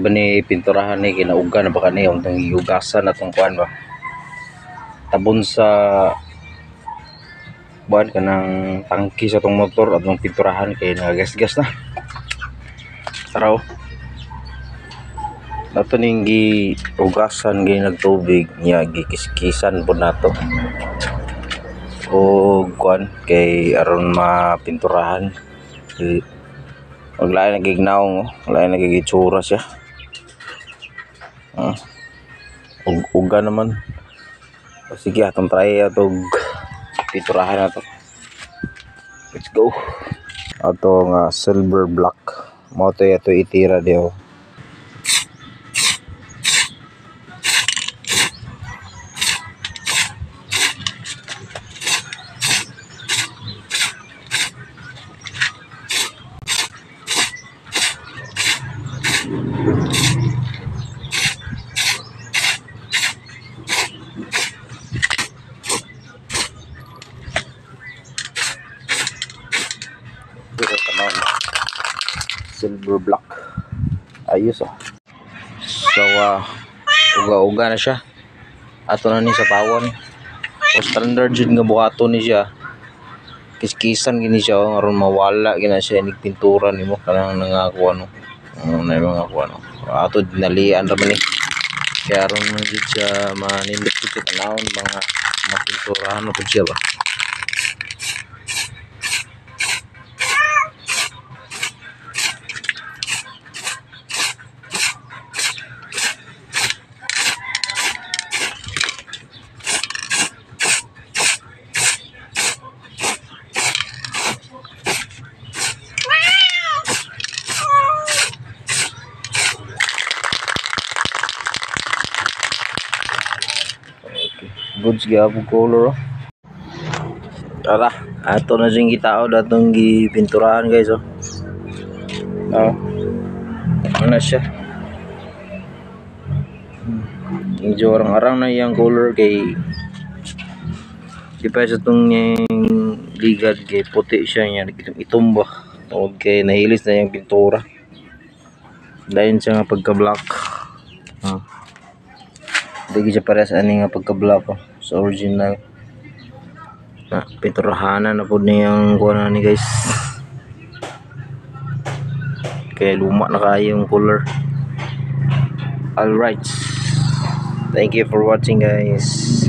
ba ni pinturahan ni kinauga na baka ni yung yugasan atong kuan ba tabon sa buwan kanang tangki sa tong motor atong pinturahan kay nagagasgas na taraw nato ning giugasan gay nagtubig niya gikiskisan po nato o kuan kay aron mapinturahan maglain nagignaong lain nagigitsura siya uga naman sige atong try atong piturahan nato. Let's go. Ato nga silver black mo to ato itira dio. Silver black ayos so uga-uga na siya ato na ni sa pawon o standard jud nga buhaton ni siya kiskisan gini siya aron mawala gina siya nig pintura nimo kanang nangakuha no na mga kuha no ato dinalian ra man ni kaya aron man jud siya manindot jud tanawon mga mapinturahan pud siya ba. Goods gyapon color. Tara, ato na sing gitao datong gipinturahan guys ano siya. Medyo arang-arang na yang color kay di pa sa tong ligad kay puti siya nya itumba. Tawag kay nahilis na yung pintura. Dayon siya nga pagka-black. Dili siya pares ani nga pagka-black sa original. Pinturahanan na po niyang kuha ni guys. Kaya luma na kayo yung color. Alright. Thank you for watching guys.